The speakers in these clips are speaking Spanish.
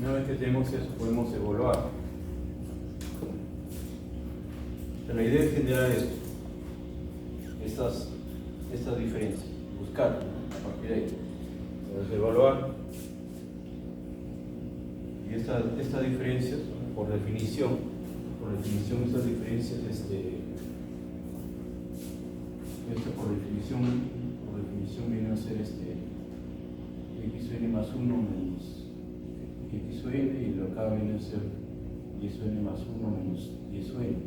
Una vez que tenemos eso, podemos evaluar. Pero la idea es generar esto, estas diferencias, buscar a partir de ahí. Entonces, evaluar. Y estas diferencias, por definición, estas diferencias, esta por definición viene a ser x n más 1 menos x n, y lo acá viene a ser y n más 1 menos y n.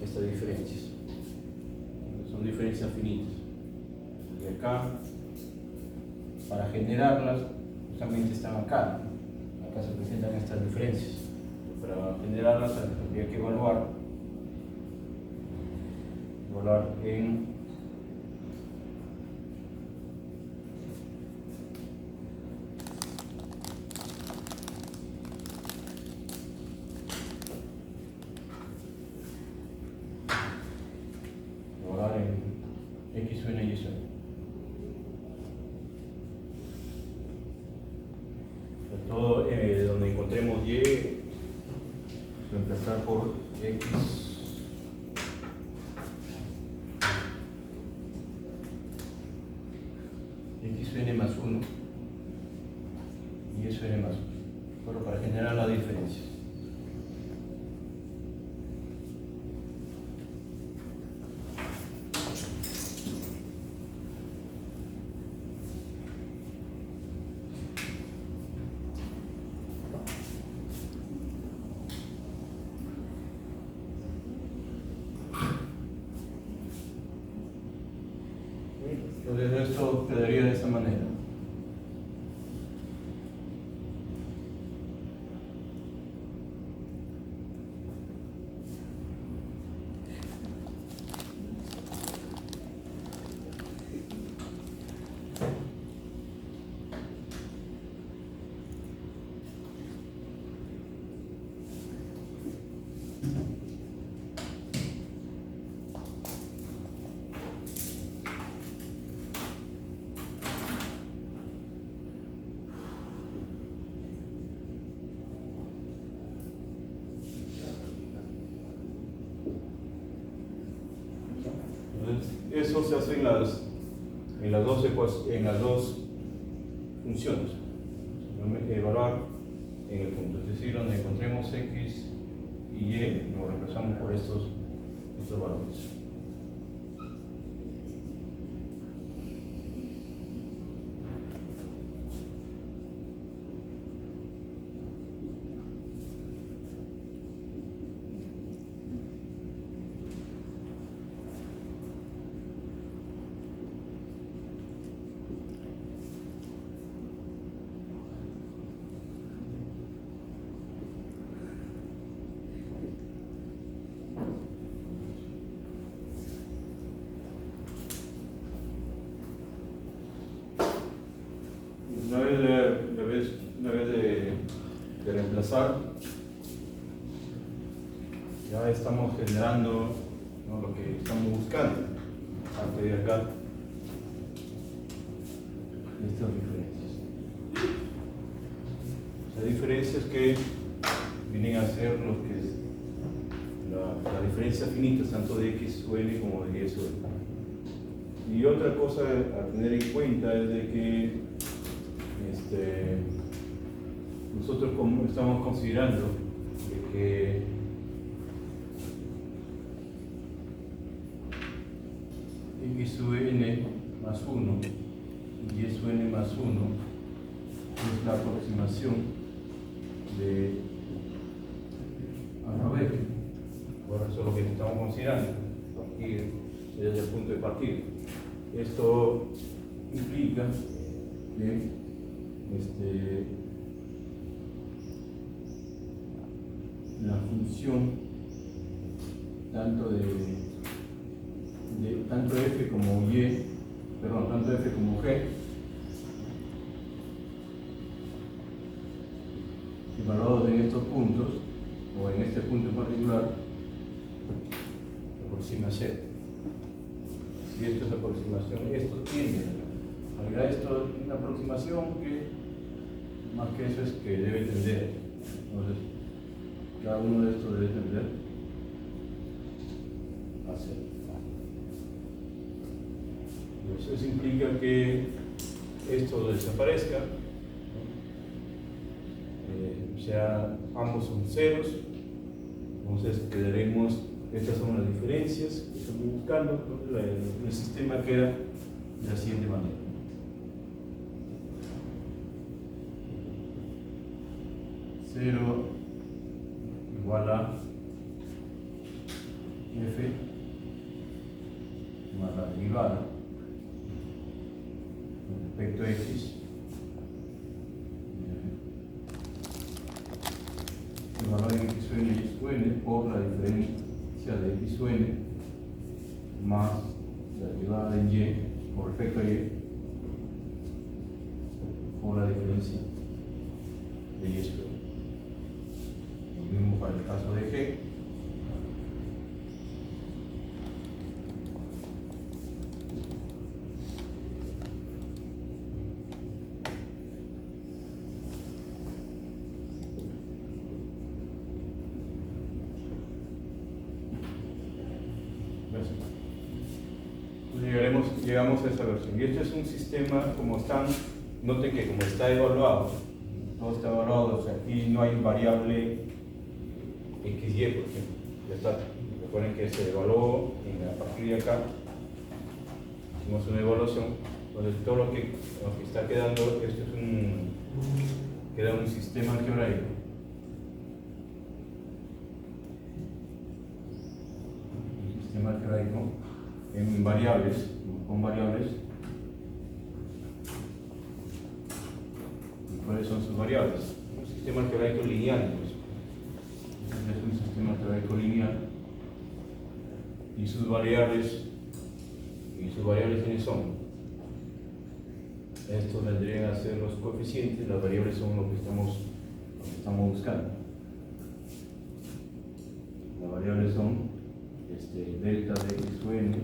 Estas diferencias son diferencias finitas. Y acá, para generarlas, justamente están acá. Acá se presentan estas diferencias. Para generarlas habría que evaluar en x, n y s. Todo donde encontremos y, reemplazar por x n más 1 y eso n más 1, bueno, para generar la diferencia. Entonces esto quedaría de esta manera. Eso se hace en las dos funciones. Evaluar en el punto, es decir, donde encontremos x y y, lo reemplazamos por estos valores. Una vez de reemplazar, ya estamos generando, ¿no?, lo que estamos buscando. Parte de acá, estas diferencias. Las diferencias que vienen a ser lo que es la diferencia finita, tanto de x o n como de y o n. Y otra cosa a tener en cuenta es de que nosotros estamos considerando de que x n más 1 y y n más 1 es la aproximación de a ver, por eso es lo que estamos considerando, partir desde el punto de partida. Esto implica que la función tanto f como y, tanto f como g, evaluados en estos puntos, o en este punto en particular, aproxima a cero. Si esto es aproximación, esto tiende a realidad, esto es una aproximación que más que eso es que debe tender. Entonces, cada uno de estos debe tender a cero. Entonces, eso implica que esto desaparezca, ¿no? sea ambos son ceros. Entonces quedaremos, estas son las diferencias que estamos buscando, ¿no? El sistema queda de la siguiente manera. Cero igual a f más la derivada con respecto a x el valor en x n y x n por la diferencia de x n más la derivada en y con respecto a y por la diferencia de y n. Lo mismo para el caso de g. Llegamos a esa versión. Y este es un sistema, como están, noten que como está evaluado, todo está evaluado, o sea, aquí no hay variable XY, por ejemplo. Ya está. Recuerden que se evaluó a partir de acá, hicimos una evaluación, entonces todo lo que está quedando, esto es queda un sistema algebraico. Un sistema algebraico en variables, con variables. ¿Y cuáles son sus variables? Un sistema algebraico lineal, pues. Es un sistema algebraico lineal. Y sus variables ¿quiénes son? Estos vendrían a ser los coeficientes, las variables son lo que estamos buscando. Las variables son delta de x o n,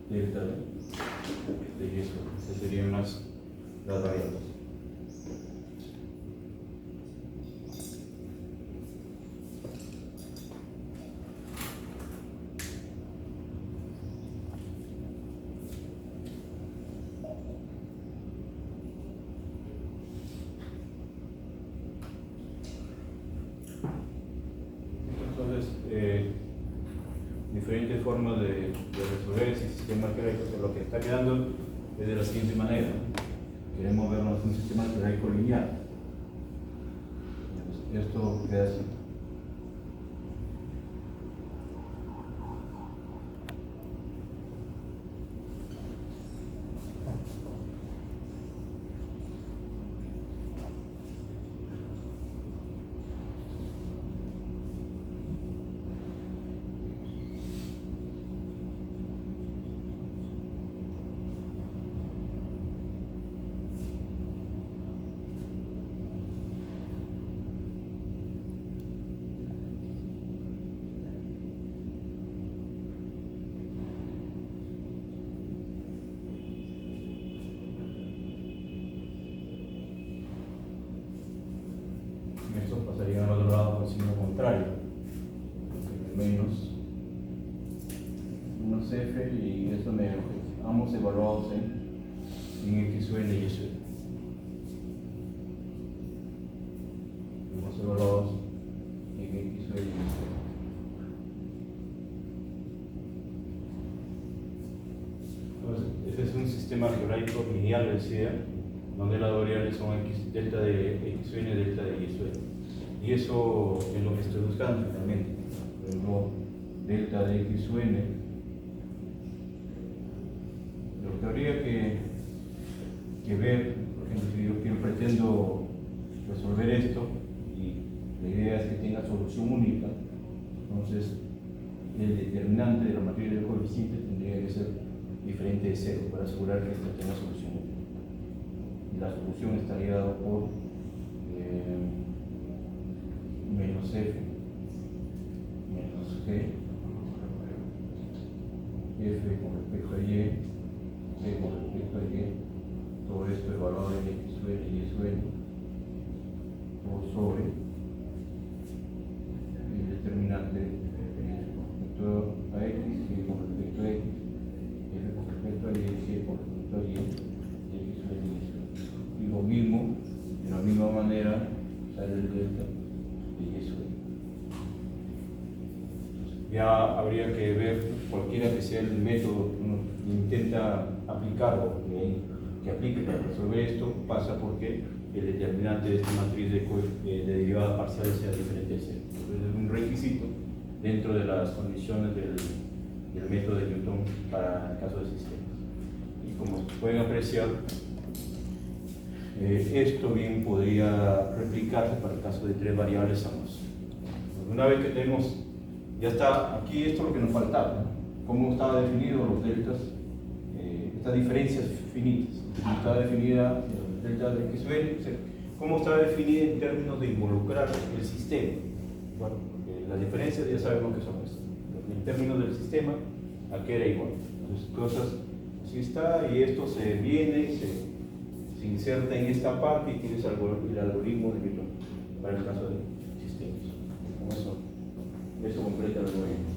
delta de y eso. Estas serían las variables. Diferentes formas de resolver ese sistema algebraico. Lo que está quedando es de la siguiente manera. Queremos vernos un sistema algebraico lineal. Esto queda así. Pasarían al otro lado con signo contrario, menos f y esto menos f, ambos evaluados en x o n y y. Ambos evaluados en x o n y y. Entonces, este es un sistema algebraico lineal, decía, donde las variables son delta de x o n, delta de y o n. Y eso es lo que estoy buscando finalmente. Por ejemplo, delta de x o n. Lo que habría que ver, por ejemplo, si yo pretendo resolver esto y la idea es que tenga solución única, entonces el determinante de la matriz del coeficiente tendría que ser diferente de cero para asegurar que esta tenga solución única. Y la solución estaría dada por menos f menos g f con respecto a y, g con respecto a y todo esto evaluado en X sub n y Y sub n por sobre el determinante con respecto a X, Y con respecto a X, F con respecto a Y, Y con respecto a Y, X sub n y Y sub n. Y lo mismo, de la misma manera, sale el delta de Y sub n. Ya habría que ver cualquiera que sea el método que uno intenta aplicar o que aplique para resolver esto, pasa porque el determinante de esta matriz de derivada parcial sea diferente de cero. Entonces es un requisito dentro de las condiciones del método de Newton para el caso de sistemas. Y como pueden apreciar, esto bien podría replicarse para el caso de tres variables ambos. Una vez que tenemos, ya está aquí, esto es lo que nos faltaba, ¿no? Cómo estaban definidos los deltas, estas diferencias finitas, cómo está definida el delta de X sub n, o sea, cómo está definida en términos de involucrar el sistema. Bueno, porque las diferencias ya sabemos que son estas. En términos del sistema, aquí era igual. Entonces, cosas así está, y esto se viene, se inserta en esta parte y tienes el algoritmo de Newton para el caso de sistemas. Con eso completa el algoritmo.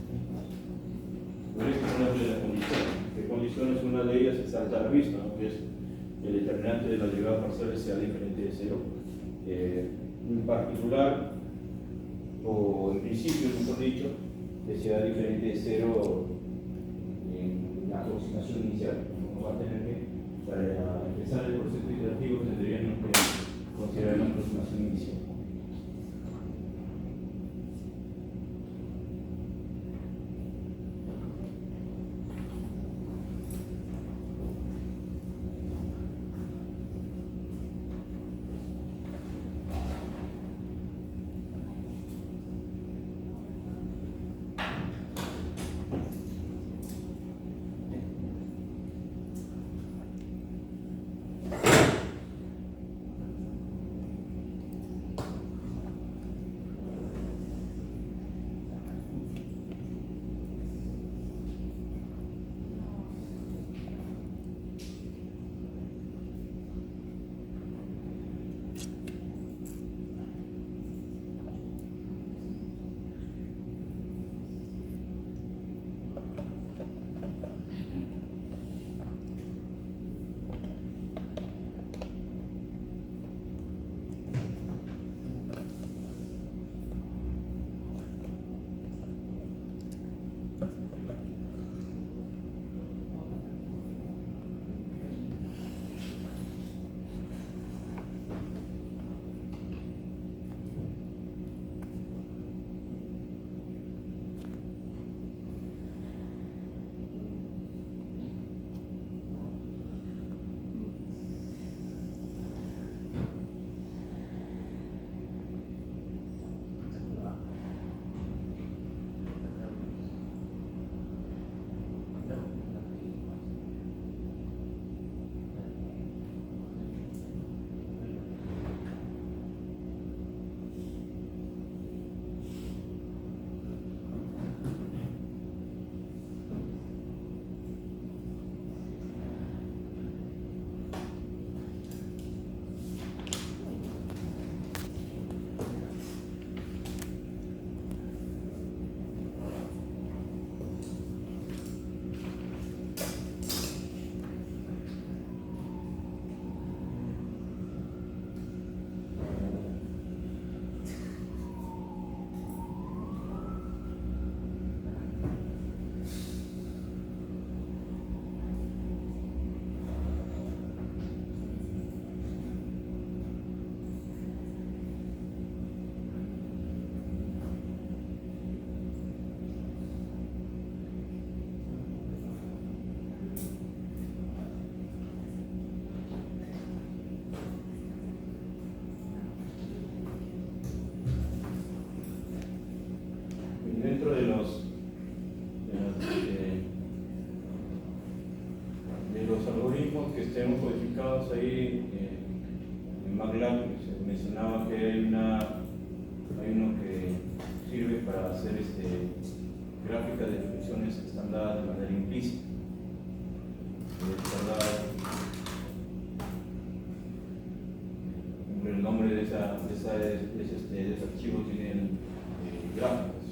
Pero esta es una de las condiciones. ¿Qué condiciones? Una de ellas se salta a la vista, ¿no? Que es el determinante de la derivada parcial sea diferente de cero. En particular, o en principio, mejor dicho, que sea diferente de cero en la aproximación inicial. No va a tener que, para empezar el proceso iterativo, tendríamos que considerar una aproximación inicial. que estemos codificados ahí en MATLAB, se mencionaba que hay uno que sirve para hacer gráficas de funciones que están dadas de manera implícita. Están dadas el nombre de ese archivo tiene gráficas.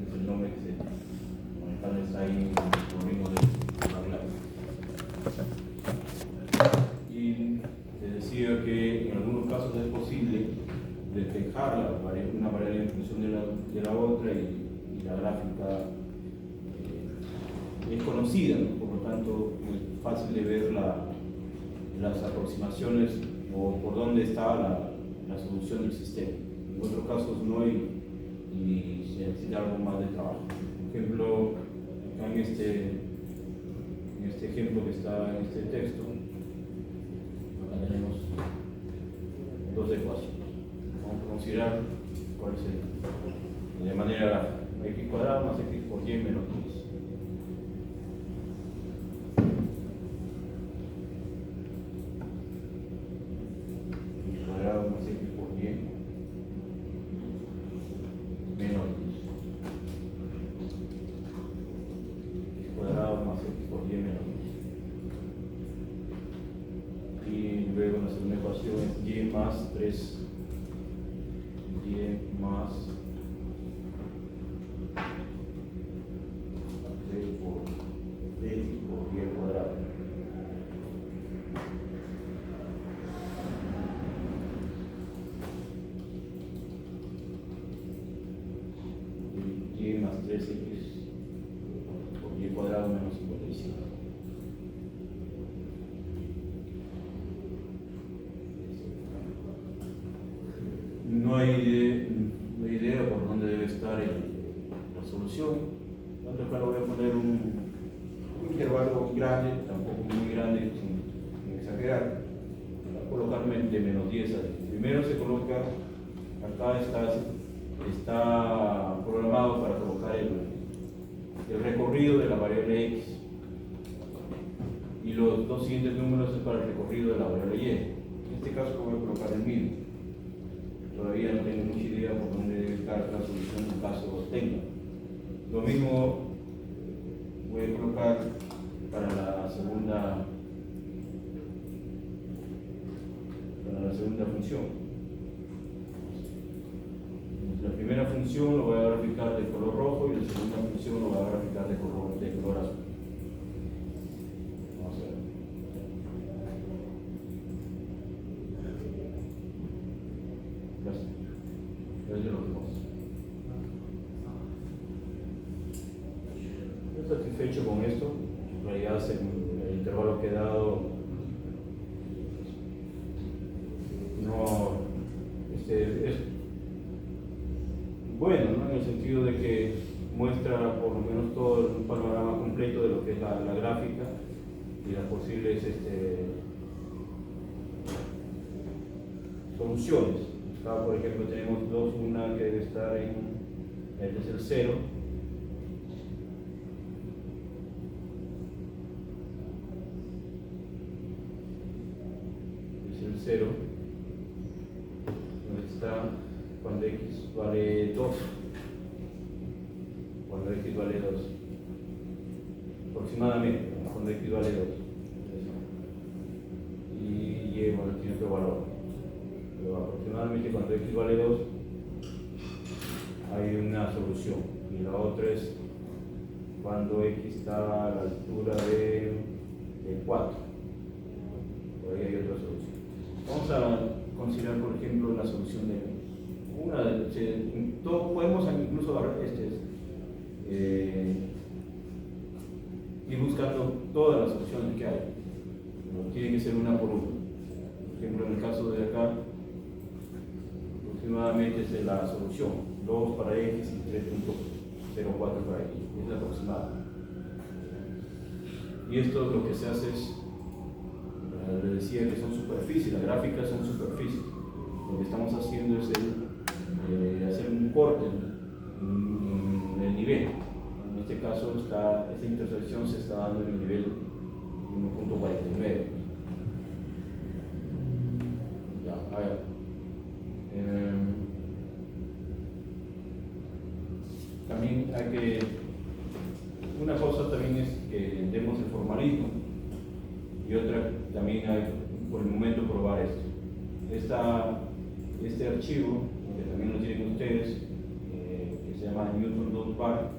Es el nombre que está ahí en el algoritmo de la gráfica. Y te decía que en algunos casos es posible despejar una variable en función de la otra y la gráfica es conocida, ¿no? Por lo tanto es fácil de ver las aproximaciones o por dónde está la solución del sistema. En otros casos no y se necesita algo más de trabajo. Por ejemplo, acá en este ejemplo que está en este texto, acá tenemos dos ecuaciones. Vamos a considerar cuál es de manera gráfica. X cuadrado más x por y menos 10. X cuadrado más x por y menos 10. X cuadrado más x por y menos 10. Y luego la segunda ecuación es y más 3 y más por y al cuadrado. Y más 3x por y al cuadrado menos 55. No hay idea por dónde debe estar la solución. Entonces, acá voy a poner un intervalo grande, tampoco muy grande, sin exagerar. Voy a colocarme de menos 10 a 10. Primero se coloca, acá está programado para colocar el recorrido de la variable x. Y los dos siguientes números es para el recorrido de la variable y. En este caso voy a colocar el mismo. Todavía no tengo mucha idea por dónde debe estar la solución en caso tenga. Lo mismo voy a colocar para la segunda función. La primera función lo voy a graficar de color rojo y la segunda función lo voy a graficar de color azul. Vamos a ver. Gracias. Estoy satisfecho con esto. En realidad el intervalo que he dado es bueno, ¿no? En el sentido de que muestra por lo menos todo un panorama completo de lo que es la gráfica y las posibles soluciones. Acá, por ejemplo, tenemos dos, una que debe estar este es el 0. Es el 0. Donde está cuando x vale 2. Cuando x vale 2. Aproximadamente, cuando x vale 2. Y bueno, tiene otro valor. Pero aproximadamente cuando x vale 2 hay una solución y la otra es cuando x está a la altura de 4, por ahí hay otra solución. Vamos a considerar por ejemplo la solución de podemos incluso ir buscando todas las soluciones que hay, pero tiene que ser una por una. Por ejemplo, en el caso de acá aproximadamente es la solución 2 para x y 3.04 para x, es la aproximada. Y esto lo que se hace es, le decía que son superficies, las gráficas son superficies. Lo que estamos haciendo es hacer un corte en el nivel. En este caso esta intersección se está dando en el nivel 1.49. Ya, a ver. También hay que, una cosa también es que demos el formalismo y otra también hay por el momento probar esto. este archivo, que también lo tienen ustedes, que se llama Newton.bar,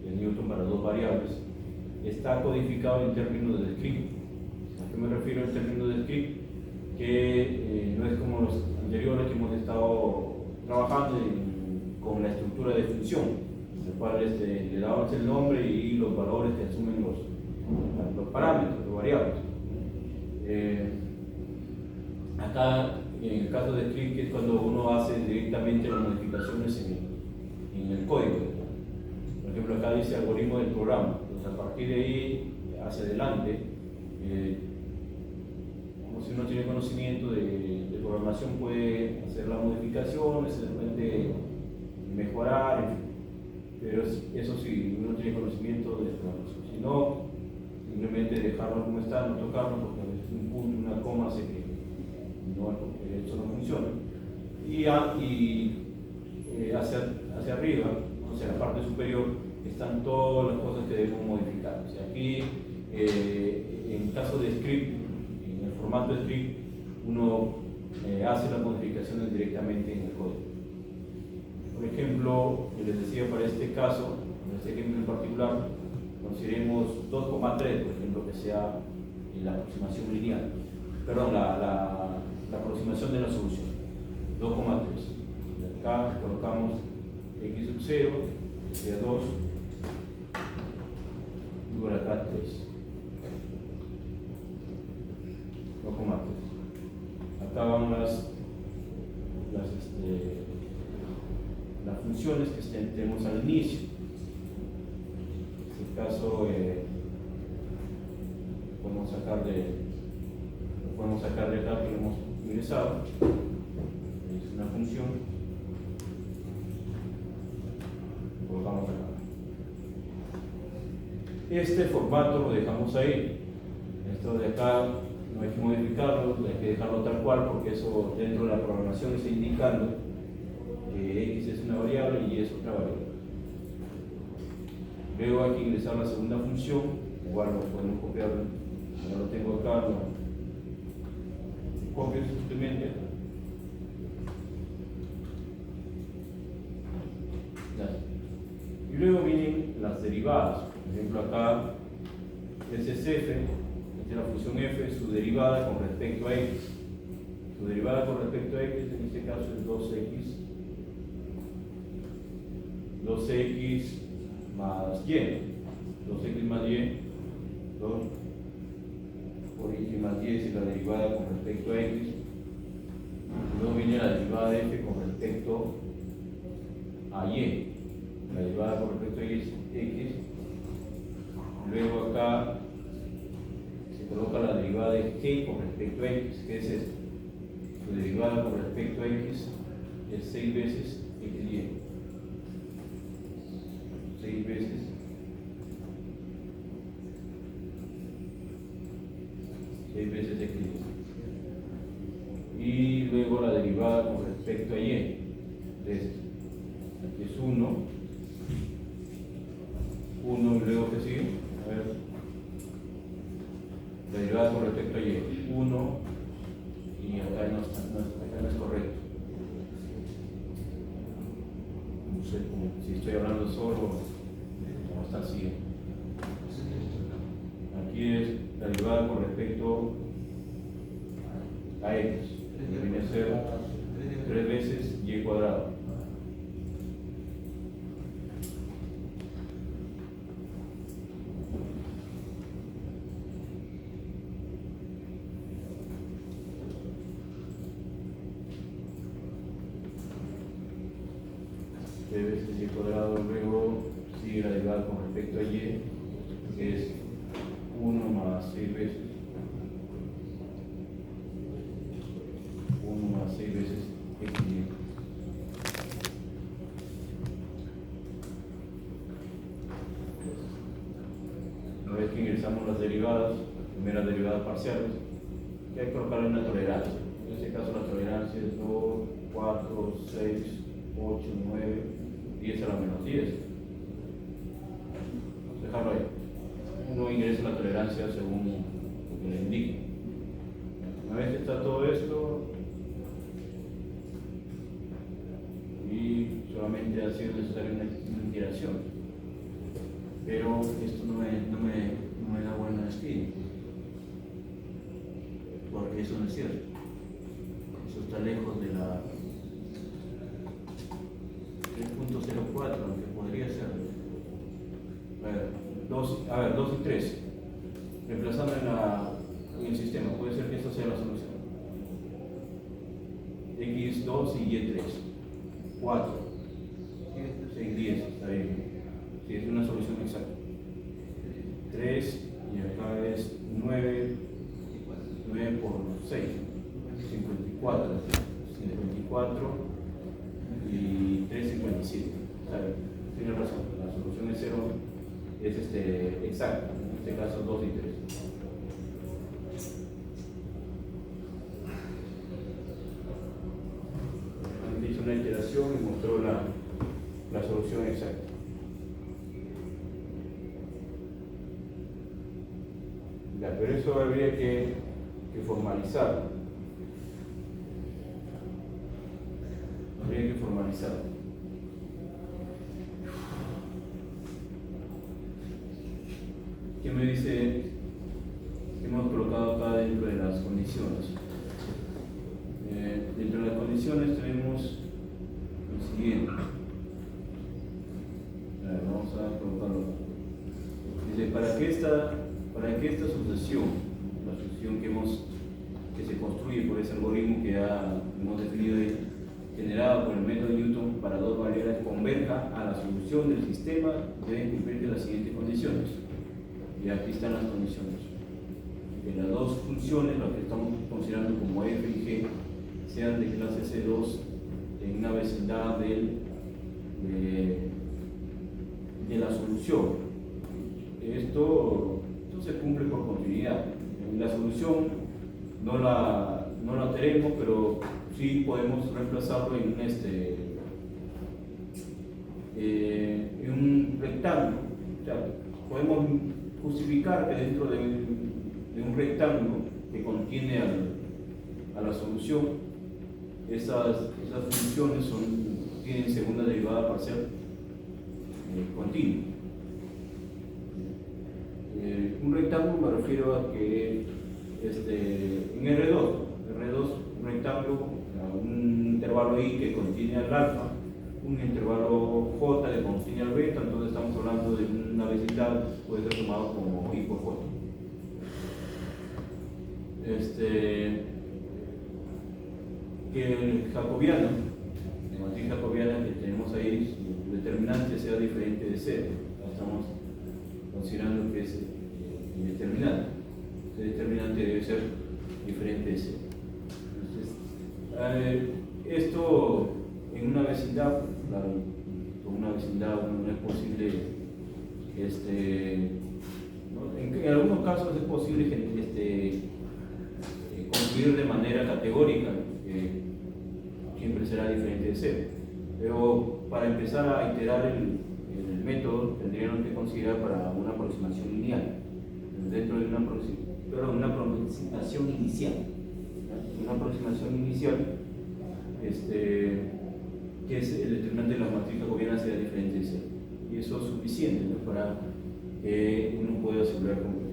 el Newton para dos variables, está codificado en términos de script. ¿A qué me refiero en términos de script? Que no es como los anteriores que hemos estado trabajando con la estructura de función, en el cual le damos el nombre y los valores que asumen los parámetros, los variables. Acá, en el caso de script, que es cuando uno hace directamente las modificaciones en el código. Por ejemplo, acá dice algoritmo del programa. Entonces, a partir de ahí, hacia adelante, como si uno tiene conocimiento de programación, puede hacer las modificaciones, de repente mejorar, en fin. Pero eso sí, uno tiene conocimiento de programación. Si no, simplemente dejarlo como está, no tocarlo, porque a veces un punto, una coma hace que eso no funciona. Y hacia arriba, hacia la parte superior, están todas las cosas que debemos modificar. O sea, aquí, en caso de script, en el formato de script, uno hace las modificaciones directamente en el código. Por ejemplo, les decía, para este caso, en este ejemplo en particular, consideremos 2,3, por ejemplo, que sea la aproximación lineal. Perdón, la aproximación de la solución. 2,3. Acá colocamos x sub 0, que sea 2, y por acá 3. 2,3. Acá van las funciones que tenemos al inicio. En este caso, podemos sacar de acá que lo hemos ingresado. Es una función. Colocamos acá. Este formato lo dejamos ahí. Esto de acá no hay que modificarlo, hay que dejarlo tal cual, porque eso dentro de la programación está indicando que x es una variable y y es otra variable. Luego hay que ingresar la segunda función, igual lo podemos copiar, ya lo tengo acá, lo copio simplemente. Y luego vienen las derivadas. Por ejemplo, acá ese es f, esta es la función f, su derivada con respecto a x. Su derivada con respecto a x, en este caso es 2x más y. 2x más y, 2 por x más y es la derivada con respecto a x. Luego viene la derivada de f con respecto a y. La derivada con respecto a y es x. Luego acá se coloca la derivada de g con respecto a x. ¿Qué es esto? Su derivada con respecto a x es 6 veces xy. 6 veces xy. Y luego la derivada con respecto a y de esto. Aquí es 1 y luego que sigue, a ver, la derivada con respecto a y, 1 y acá no es correcto. No sé si estoy hablando solo o está así. Aquí es la derivada con respecto a x, que viene a ser 3 veces y cuadrado. Veces y cuadrado, luego sigue la derivada con respecto a y, que es 1 más 6 veces. 1 más 6 veces xy. Una vez que ingresamos las derivadas, las primeras derivadas parciales, que hay que colocarle una tolerancia. En este caso la tolerancia es 2, 4, 6, 8, 9, 10 a la menos 10. Dejarlo ahí. Uno ingresa la tolerancia según lo que le indique. Una vez que está todo esto, nuevamente ha sido necesaria una iteración. Pero esto no me da buena espina, porque eso no es cierto. Eso está lejos de la 3.04, aunque podría ser. A ver, 2 y 3. Reemplazando en el sistema, puede ser que esto sea la solución. X2 y Y3. 4. 6, 10, está bien. Sí, es una solución exacta. 3 y acá es 9 por 6. 54. 54 y 3, 57. Está bien. Tiene razón. La solución es 0. Es exacta. En este caso 2 y 3. Hizo una iteración y mostró la solución exacta. Ya, pero eso habría que formalizarlo. Habría que formalizarlo. ¿Qué me dice que hemos colocado acá dentro de las condiciones? Dentro de las condiciones tenemos lo siguiente. Vamos a colocarlo. Dice, para que esta sucesión, la sucesión que se construye por ese algoritmo que ya hemos definido ahí, generada por el método de Newton para dos variables, converja a la solución del sistema, deben cumplir las siguientes condiciones. Y aquí están las condiciones. Que las dos funciones, las que estamos considerando como f y g, sean de clase C2 en una vecindad de la solución. Esto se cumple por continuidad. La solución no la tenemos, pero sí podemos reemplazarlo en un rectángulo. O sea, podemos justificar que dentro de un rectángulo que contiene a la solución, esas funciones tienen segunda derivada parcial continua. Un rectángulo me refiero a que en R2, un rectángulo, un intervalo I que contiene al alfa, un intervalo J que contiene al beta, entonces estamos hablando de una vecindad, puede ser tomado como I por J. Que el jacobiano, la matriz jacobiana que tenemos ahí, su determinante sea diferente de 0. Estamos considerando que es indeterminante. Ese determinante debe ser diferente de 0. Entonces, esto en una vecindad, claro, con una vecindad no es posible, en algunos casos es posible concluir de manera categórica que siempre será diferente de 0. Pero para empezar a iterar el método tendríamos que considerar para una aproximación lineal dentro de una aproximación inicial. Una aproximación inicial que es el determinante de la matriz jacobiana sea diferente de 0. Y eso es suficiente, ¿no?, para que uno pueda asegurar convergencia.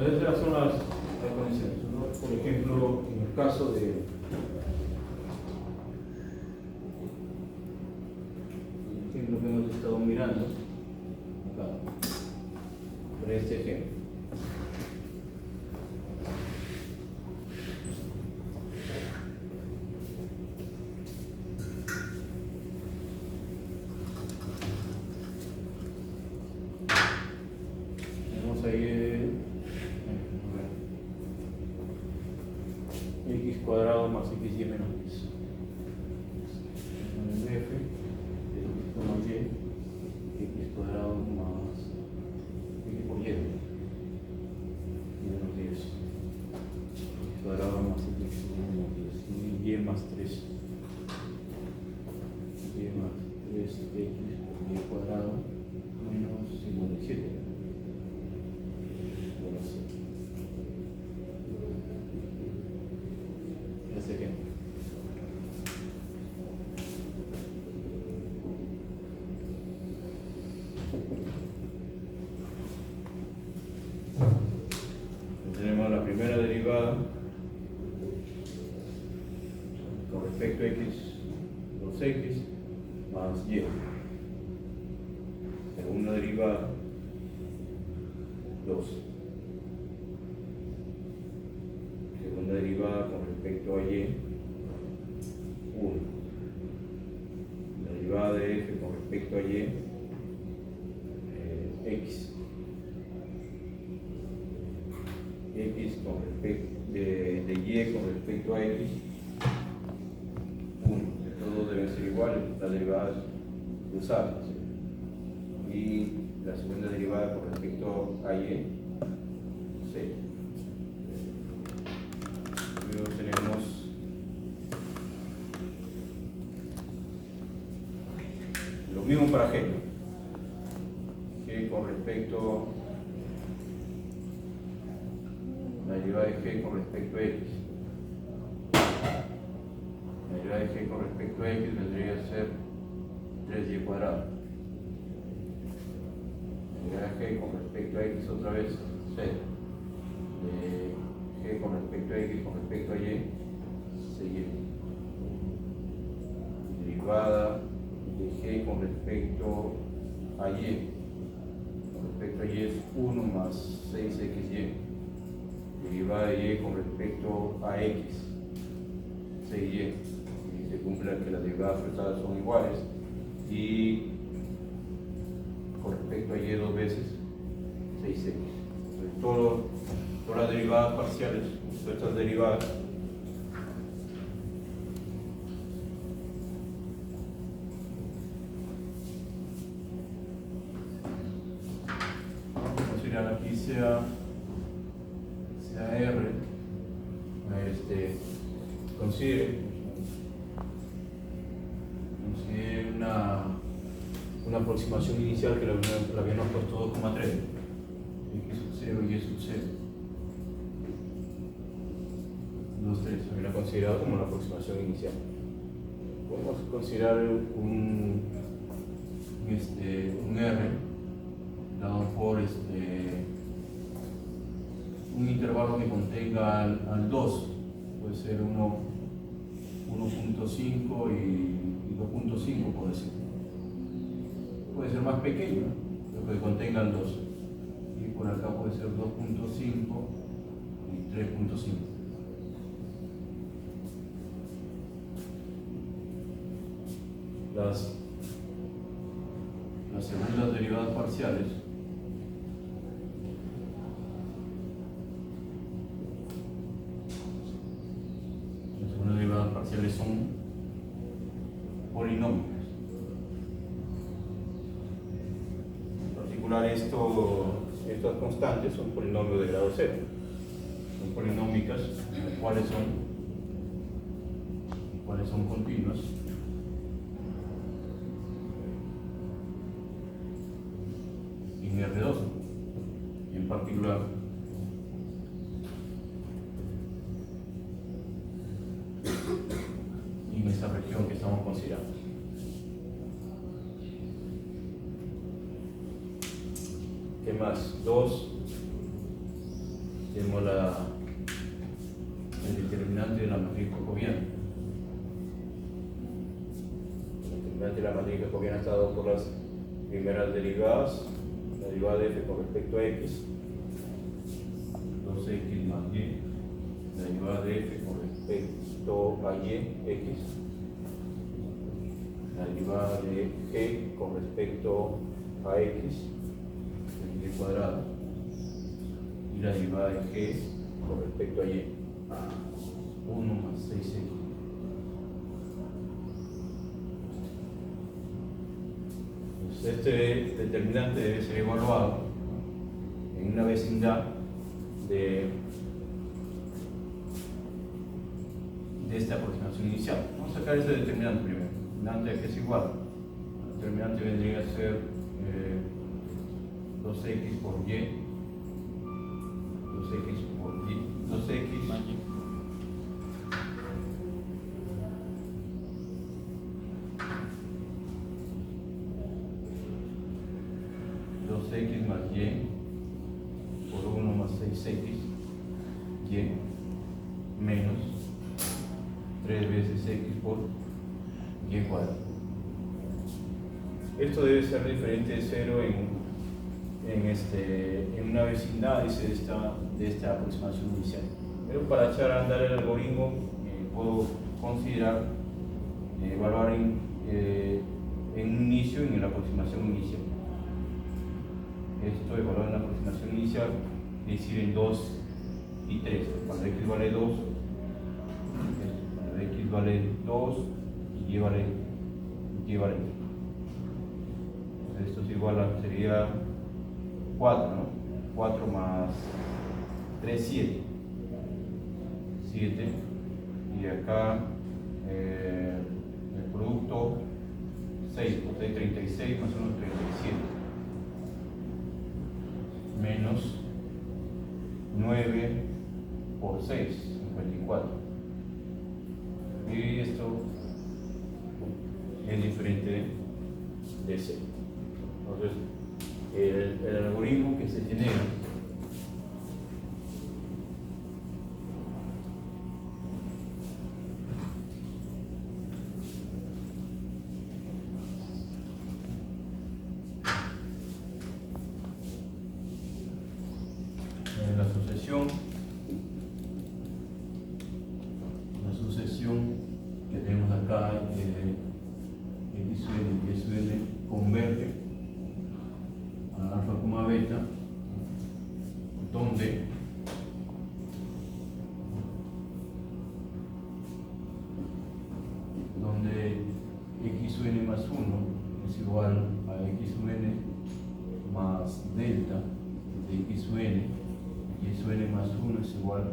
Esas son las condiciones, ¿no? Por ejemplo, en el caso de el ejemplo que hemos estado mirando acá, por este ejemplo. Tenemos ahí x cuadrado más xy menos 10. F, x, y, x cuadrado más f con respecto a y, x con respecto de y con respecto a x, 1. Todos deben ser iguales, las derivadas cruzadas. Y la segunda derivada con respecto a y, 6. Luego tenemos lo mismo para g con respecto la derivada de g con respecto a x. La derivada de g con respecto a x vendría a ser 3y cuadrado. La derivada de g con respecto a x otra vez 6. G con respecto a x con respecto a y, 6y. Derivada de g con respecto a y. Con respecto a y es 1 más 6xy. Derivada de y con respecto a x, 6y. Y se cumple que las derivadas cruzadas son iguales. Y con respecto a y dos veces, 6x. Entonces, todas las derivadas parciales, todas estas derivadas, vamos a considerar aquí sea R, considere una aproximación inicial que la habíamos puesto 2,3, x sub 0 y y sub 0. 2, 3, se había considerado como una aproximación inicial. Podemos considerar un R dado por un intervalo que contenga al 2, puede ser 1.5 y 2.5, por decir. Puede ser más pequeño, pero que contenga el 2. Y por acá puede ser 2.5 y 3.5. Las segundas derivadas parciales son polinomios. En particular, estas constantes son polinomios de grado 0. Son polinómicas, cuáles son continuas. En R2, en particular, en esta región que estamos considerando. ¿Qué más? 2. Tenemos el determinante de la matriz jacobiana. El determinante de la matriz jacobiana está dado por las primeras derivadas. La derivada de f con respecto a x, 2x más y. La derivada de f con respecto a y, x. La derivada de g con respecto a x, y cuadrado. Y la derivada de g con respecto a y, 1 más 6x. Este determinante debe ser evaluado en una vecindad de esta aproximación inicial. Vamos a sacar ese determinante primero. El determinante que es igual. El determinante vendría a ser 2x por y, 2x por y, 2x más y. 2x más y por 1 más 6x y menos 3 veces x por y cuadrado. Esto debe ser diferente de 0 en una vecindad de esta aproximación inicial. Pero para echar a andar el algoritmo puedo considerar evaluar en un inicio y en la aproximación inicial. Esto evaluado en la aproximación inicial, es decir, en 2 y 3. Cuando x vale 2, cuando x vale 2 y y vale 3. Esto es igual a, sería 4, ¿no? 4 más 3, 7. 7. Y acá el producto 6 por 6, 36 más 1, 37. Menos 9 por 6, 54. Y esto es diferente de C. Entonces, el algoritmo que se genera en la sucesión que tenemos acá, x y y suele converge a alfa, beta, donde x sub n más 1 es igual a x sub n más delta de x sub n, y sub n más 1 es igual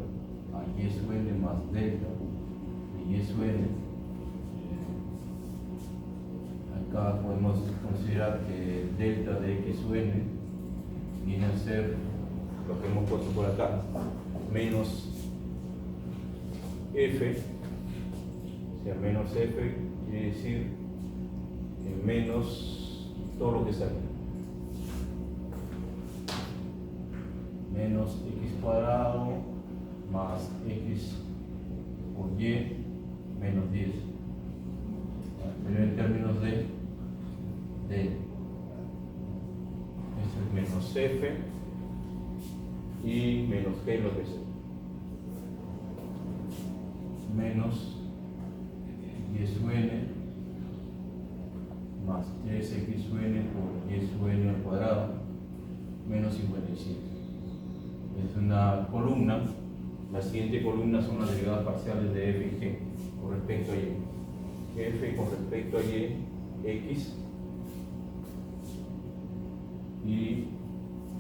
a y sub n más delta de y sub n. Acá podemos considerar que delta de x sub n viene a ser lo que hemos puesto por acá, menos f, o sea, menos f quiere decir menos todo lo que sale, menos x cuadrado más x por y menos 10, pero en términos de esto es menos f y menos g lo que sea, menos y sub n más 3x sub n por y sub n al cuadrado menos 57. Es una columna. La siguiente columna son las derivadas parciales de f y g con respecto a y. F con respecto a y, x, y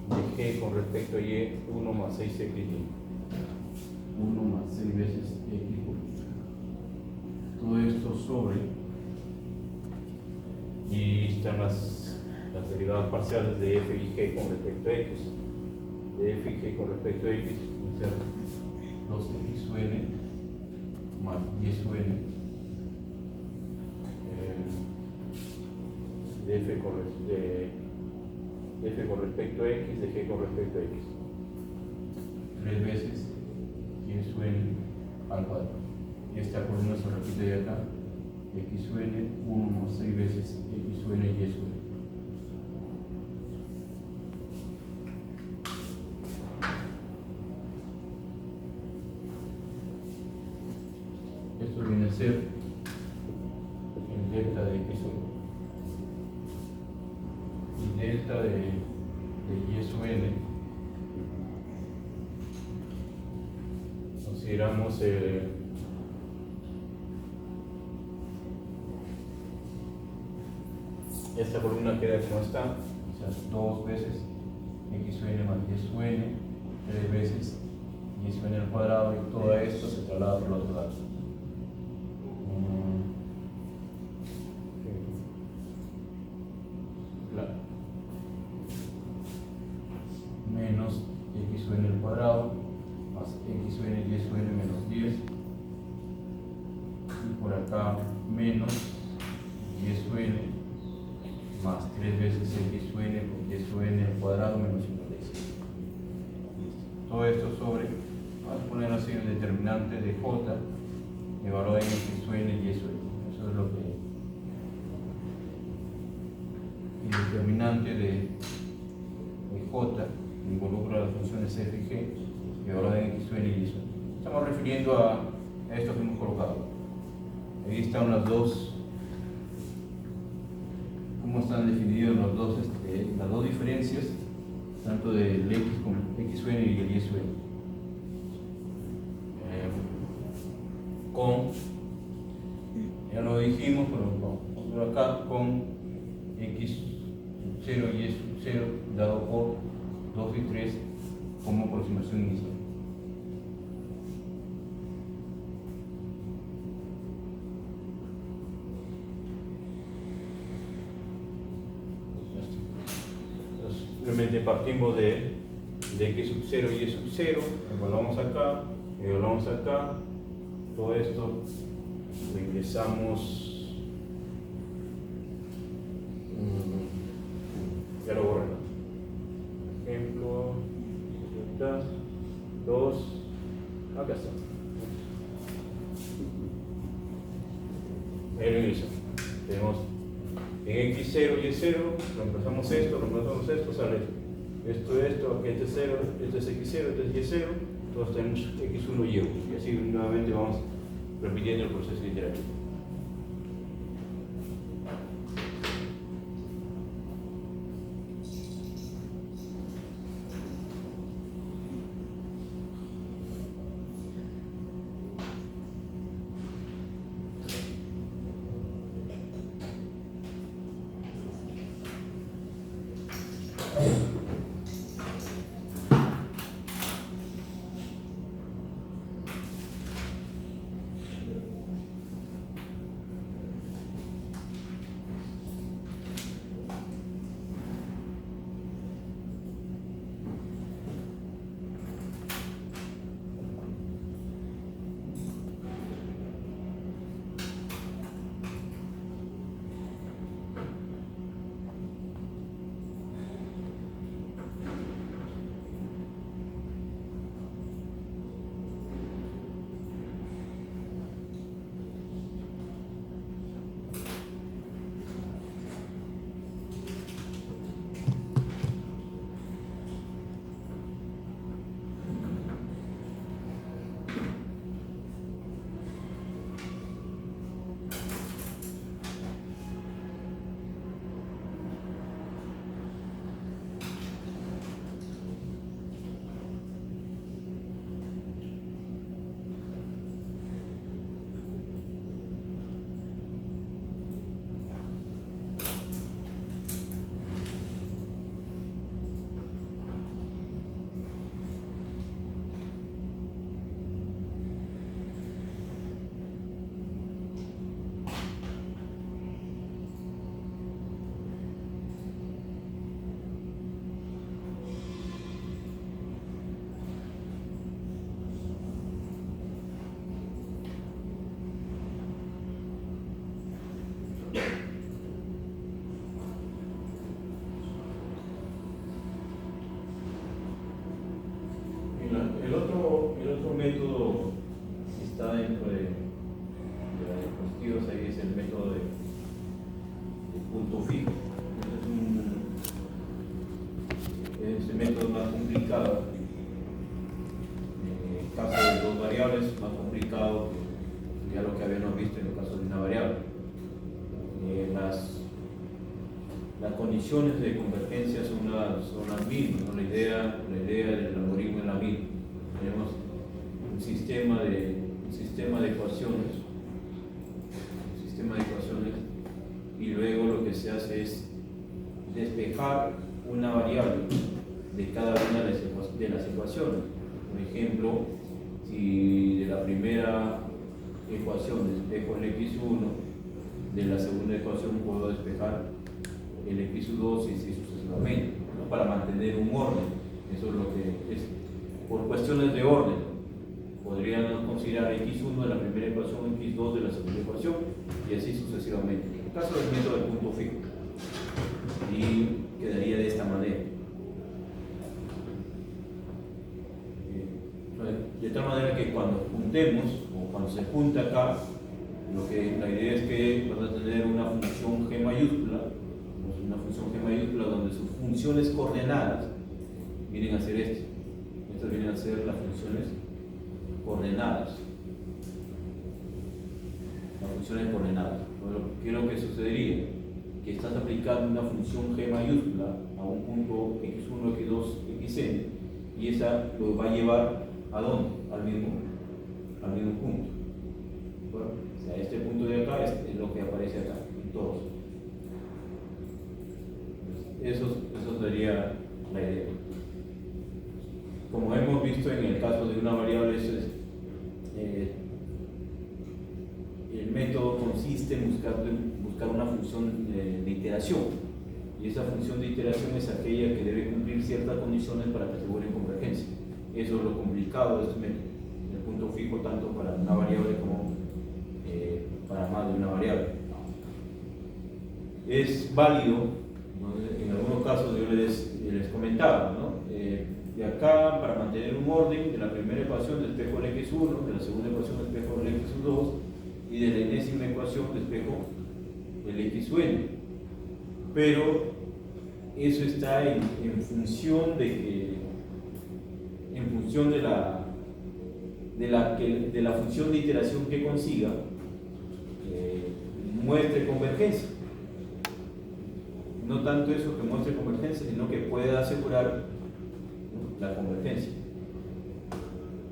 de g con respecto a y, 1 más 6x y. 1 más 6 veces x. Todo esto sobre, y están las derivadas parciales de f y g con respecto a x. De f y g con respecto a x, o sea, 2x sub n más y sub n de f con respecto a x, de g con respecto a x. 3 veces y sub n al cuadrado. Y esta columna se repite de acá, x sub n, 1 más 6 veces x sub n y y sub n. Esto viene a ser el delta de x sub n. Y delta de y sub n, consideramos esta columna queda como está, o sea, 2 veces x sub n más y sub n, 3 veces y sub n al cuadrado, y todo esto se traslada por el otro lado. Claro. Menos x sub n al cuadrado más x sub n y sub n menos 10, y por acá menos y sub n más 3 veces x sub n por y sub n al cuadrado menos 56. Todo esto sobre, vamos a poner así el determinante de j evaluado en x sub n y sub n. Eso es lo que el determinante de j involucra las funciones f y g evaluado en x sub n y sub n. Estamos refiriendo a esto que hemos colocado. Ahí están las dos están definidos las dos diferencias, tanto del X con XN y el YSN. Ya lo dijimos, pero vamos a ver acá, con X0 y Y0 dado por 2 y 3 como aproximación inicial. Realmente partimos de X0 y Y0, evaluamos acá, todo esto lo ingresamos, ya lo borré, ejemplo, 2, acá está, ahí lo ingresamos, tenemos en X0 y Y0, reemplazamos esto, sale esto, aquí este es 0, este es X0, este es Y0, todos tenemos X1 y Y1, y así nuevamente vamos repitiendo el proceso iterativo. El otro método que está dentro de las diapositivas ahí es el método de punto fijo. Es el método más complicado. En el caso de dos variables, más complicado que ya lo que habíamos visto en el caso de una variable. Las condiciones de convergencia son las mismas, ¿no? La idea del algoritmo es la misma. Tenemos un sistema de ecuaciones, y luego lo que se hace es despejar una variable de cada una de las ecuaciones. Por ejemplo, si de la primera ecuación despejo el x1, de la segunda ecuación puedo despejar el x2 y así sucesivamente, ¿no? Para mantener un orden. Eso es lo que es. Por cuestiones de orden, podríamos considerar x1 de la primera ecuación, x2 de la segunda ecuación y así sucesivamente. En el caso del método de punto fijo, y quedaría de esta manera. De tal manera que cuando juntemos, o cuando se junta acá, la idea es que vas a tener una función g mayúscula, donde sus funciones coordenadas vienen a ser estas. Estas vienen a ser las funciones coordenadas. ¿Qué es lo que sucedería? que estás aplicando una función G mayúscula a un punto x1, x2, xn, y esa lo va a llevar ¿a dónde? Al mismo punto. Bueno, o sea, este punto de acá es lo que aparece acá, en todos. Eso sería la idea. Como hemos visto en el caso de una variable, el método consiste en buscar una función de iteración, y esa función de iteración es aquella que debe cumplir ciertas condiciones para que asegure convergencia. Eso es lo complicado de este método, el punto fijo tanto para una variable como para más de una variable. Es válido, ¿no? En algunos casos yo les comentaba, ¿no? De acá, para mantener un orden de la primera ecuación, despejo el x1, de la segunda ecuación despejo el x2, y de la enésima ecuación despejo el xn. Pero eso está en función de la función de iteración que consiga muestre convergencia. No tanto eso que muestre convergencia, sino que pueda asegurar la convergencia.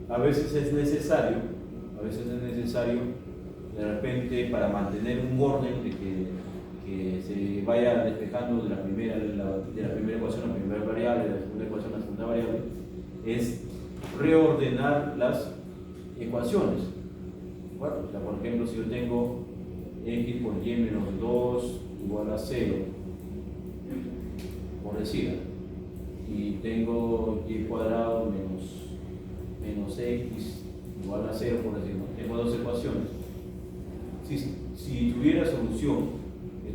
A veces es necesario de repente, para mantener un orden de que se vaya despejando de la primera ecuación a la primera variable, de la segunda ecuación a la segunda variable, es reordenar las ecuaciones. Bueno, o sea, por ejemplo, si yo tengo x por y menos 2 igual a 0, por decir, y tengo y cuadrado menos x igual a 0, por decir, ¿no? Tengo dos ecuaciones. Si tuviera solución si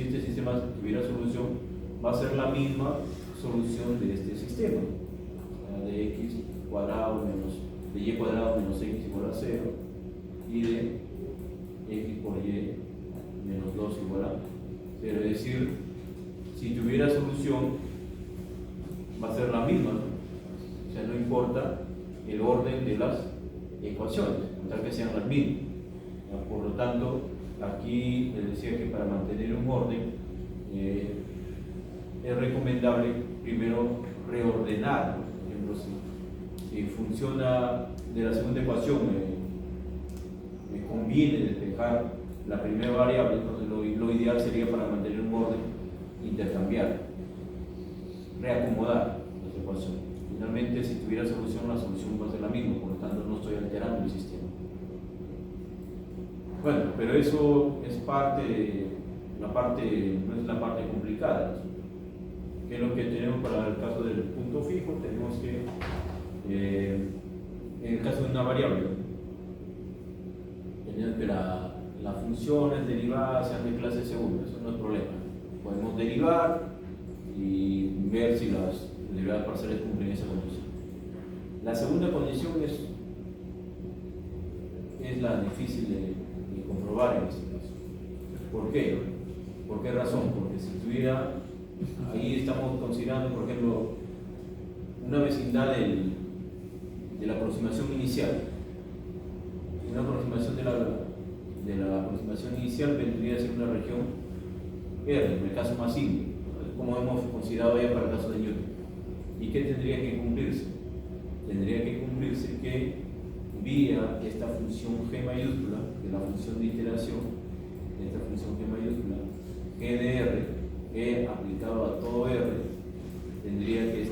este sistema tuviera solución, va a ser la misma solución de este sistema, o sea, de x cuadrado de y cuadrado menos x igual a 0, y de x por y menos 2 igual a 0. Es decir, si tuviera solución, va a ser la misma, ¿no? O sea, no importa el orden de las ecuaciones, tal que sean las mismas. Por lo tanto, aquí les decía que para mantener un orden es recomendable primero reordenar. Por ejemplo, si funciona de la segunda ecuación, me conviene despejar la primera variable, entonces lo ideal sería, para mantener un orden, intercambiar, reacomodar las ecuaciones. Finalmente, si tuviera solución, la solución va a ser la misma, por lo tanto no estoy alterando el sistema. Bueno, pero eso es no es la parte complicada. ¿Qué es lo que tenemos para el caso del punto fijo? Tenemos que, en el caso de una variable, tenemos que las funciones derivadas sean de clase segunda. Eso no es problema. Podemos derivar y ver si las derivadas parciales cumplen esa condición. La segunda condición es la difícil de comprobar en este caso. ¿Por qué? ¿Por qué razón? Porque si tuviera, ahí estamos considerando, por ejemplo, una vecindad de la aproximación inicial. Una aproximación de la aproximación inicial vendría a ser una región R, en el caso más simple, como hemos considerado ya para el caso de Newton. ¿Y qué tendría que cumplirse? Tendría que cumplirse que vía esta función G mayúscula, de la función de iteración, de esta función G mayúscula, G de R, G aplicado a todo R, tendría que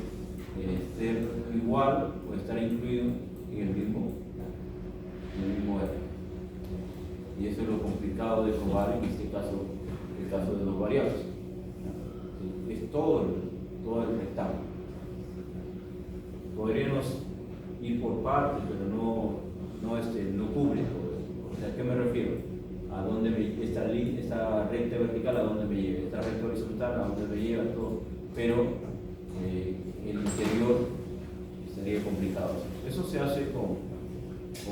ser igual o estar incluido en el mismo R. Y eso es lo complicado de probar en este caso, el caso de dos variables. Es todo el rectángulo. Podríamos ir por partes, pero no cubre todo eso. O sea, ¿a qué me refiero? A dónde esta recta vertical, a dónde me lleva, esta recta horizontal, a dónde me lleva, todo. Pero el interior sería complicado. Eso se hace con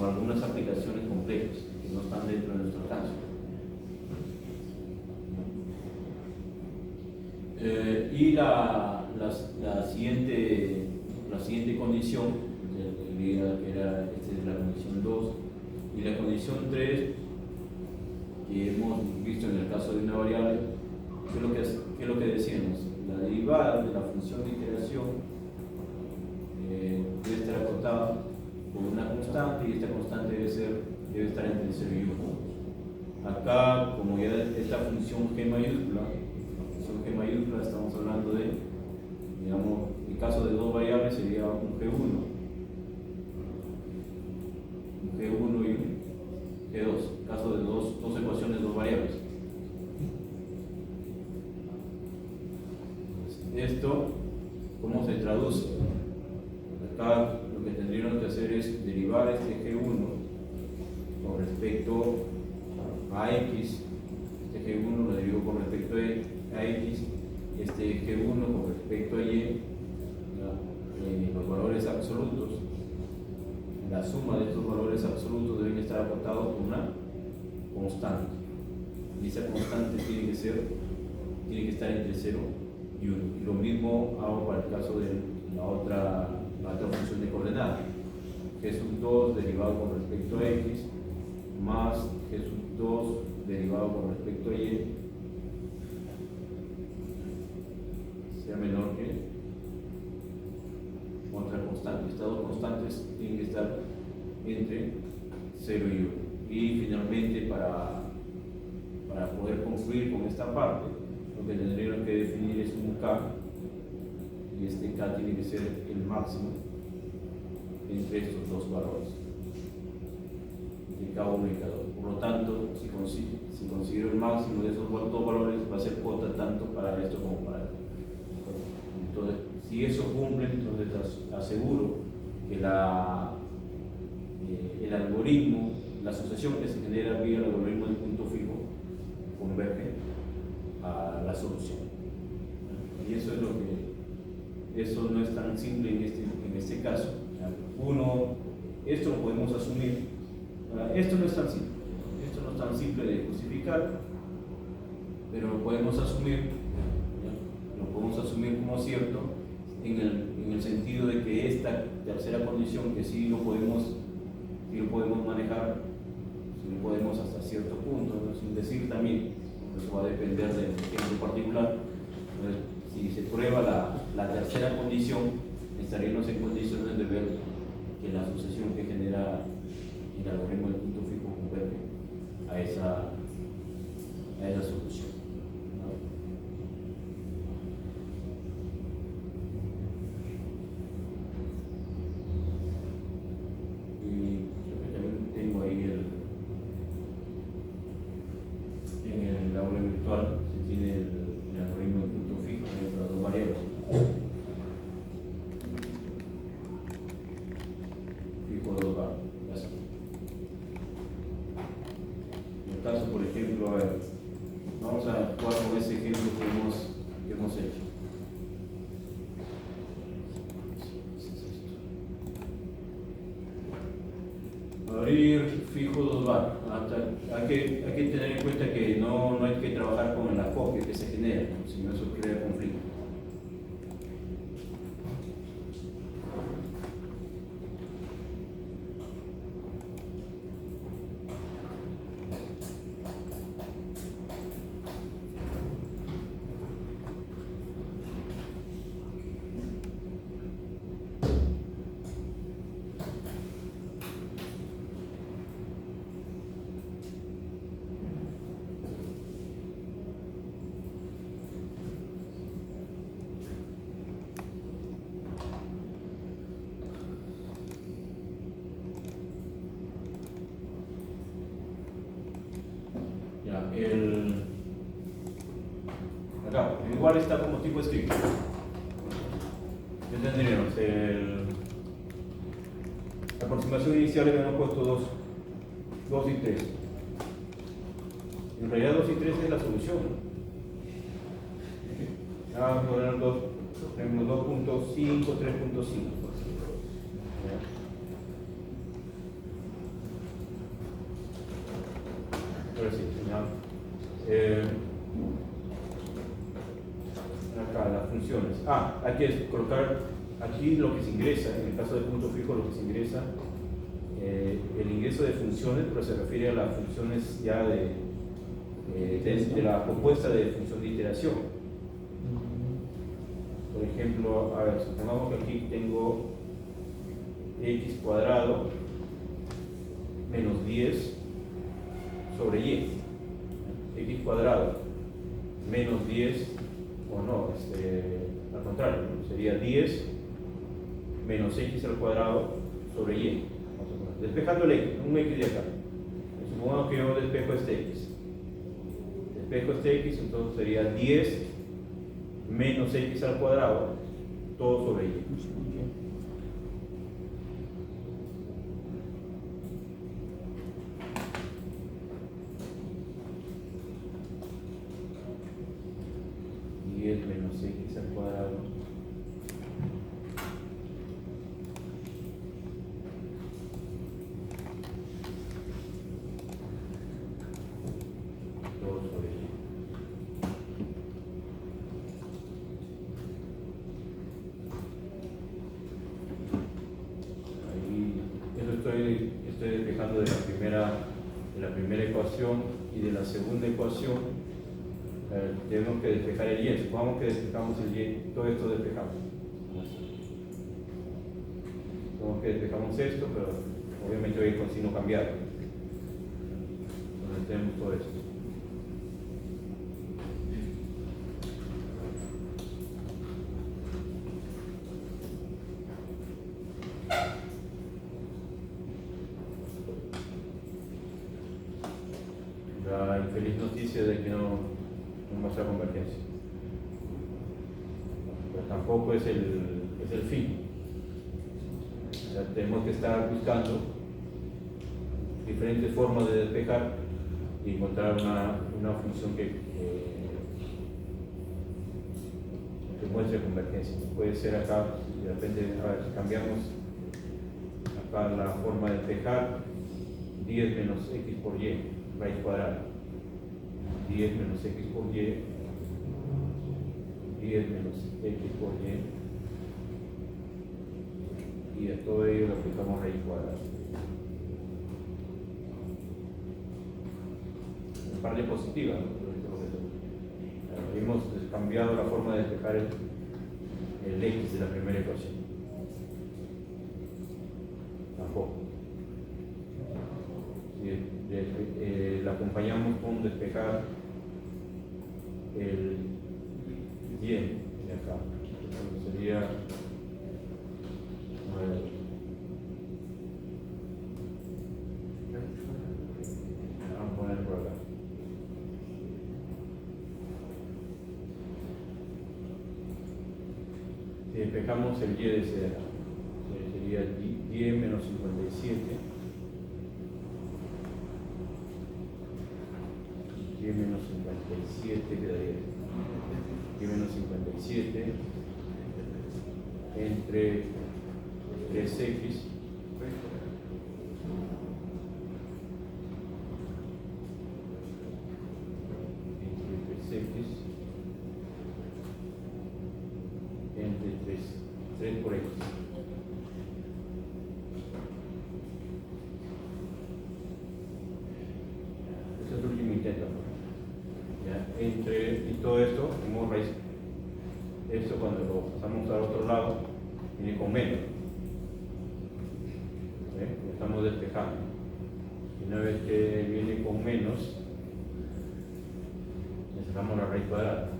algunas aplicaciones complejas que no están dentro de nuestro alcance. Y la siguiente condición, que era la condición 2, y la condición 3, y hemos visto en el caso de una variable, ¿qué es lo que decíamos? La derivada de la función de iteración debe estar acotada por una constante, y esta constante debe estar entre 0 y 1. Acá, como ya esta función G mayúscula, estamos hablando de, digamos, en caso de dos variables sería un G1 y un G2, en caso de dos ecuaciones, dos variables. Esto, ¿cómo se traduce? Acá lo que tendríamos que hacer es derivar este G1 con respecto a X, este G1 lo derivo con respecto a X, este G1 con respecto a Y, los valores absolutos. La suma de estos valores absolutos deben estar acotados por una constante, y esa constante tiene que estar entre 0 y 1. Y lo mismo hago para el caso de la otra función de coordenadas, G2 derivado con respecto a X más G2 derivado con respecto a Y sea menor que otra constante. Estas dos constantes tienen que estar entre 0 y 1. Y finalmente, para poder concluir con esta parte, lo que tendríamos que definir es un K, y este K tiene que ser el máximo entre estos dos valores, de K1 y K2. Por lo tanto, si considero el máximo de esos dos valores, va a ser cuota tanto para esto como para esto. Entonces, si eso cumple, entonces aseguro que el algoritmo, la asociación que se genera vía el algoritmo del punto fijo, converge a la solución. Y eso no es tan simple en este caso. Esto lo podemos asumir. Esto no es tan simple de justificar, pero lo podemos asumir como cierto en el sentido de que esta tercera condición, que sí lo podemos manejar, sí lo podemos hasta cierto punto, ¿no? Sin decir también, eso va a depender del ejemplo particular. Entonces, si se prueba la tercera condición, estaríamos en condiciones de ver que la asociación que genera el algoritmo del punto fijo converge a esa solución. En el aula virtual se tiene el algoritmo del punto fijo entre las dos variables. Fijo 2 bar. En el caso, por ejemplo, a ver, vamos a actuar con ese ejemplo que hemos hecho. Abrir fijo 2 bar. Hay que tener en cuenta que no hay que trabajar con la copia que se genera, si no eso crea conflicto. Acá, el igual está como tipo escrito. ¿Qué tendríamos? La aproximación inicial le hemos puesto 2 y 3. En realidad 2 y 3 es la solución. Vamos a poner 2.5, 3.5. Ahora sí, acá las funciones. Hay que colocar aquí lo que se ingresa, en el caso del punto fijo lo que se ingresa, el ingreso de funciones, pero se refiere a las funciones ya de de la propuesta de función de iteración. Por ejemplo, a ver, supongamos que aquí tengo x cuadrado menos 10 sobre y. X cuadrado menos 10, o no, al contrario, ¿no? Sería 10 menos x al cuadrado sobre y. Vamos a poner, despejando el x, un x de acá. Supongamos que yo despejo este x. Despejo este x, entonces sería 10 menos x al cuadrado, todo sobre y. Menos x al cuadrado todo sobre y. Ahí eso estoy despejando de la primera ecuación, y de la segunda ecuación tenemos que despejar el y. Supongamos que despejamos el y, todo esto despejamos. Supongamos que despejamos esto, pero obviamente voy a ir con signo cambiado. Entonces tenemos todo esto. La infeliz noticia de que no muestra convergencia, pero tampoco es el fin. O sea, tenemos que estar buscando diferentes formas de despejar y encontrar una función que muestre convergencia. Puede ser acá, de repente, a ver, cambiamos acá la forma de despejar, 10 menos x por y, raíz cuadrada. 10 menos x por y, 10 menos x por y a todo ello le aplicamos raíz cuadrada. En parte positiva, ¿no? Hemos cambiado la forma de despejar el x de la primera ecuación. Tampoco. La acompañamos con despejar el y de acá. Entonces sería, vamos a poner por acá. Si despejamos el y de ese de acá, sería 10 menos 57. 10 menos 57 quedaría 10 menos 57 entre 3x entre 3 por x. Ese es el último intento, ¿no? Y todo esto, como raíz, esto cuando lo pasamos al otro lado, viene con menos. Lo estamos despejando. Y una vez que viene con menos, le sacamos la raíz cuadrada.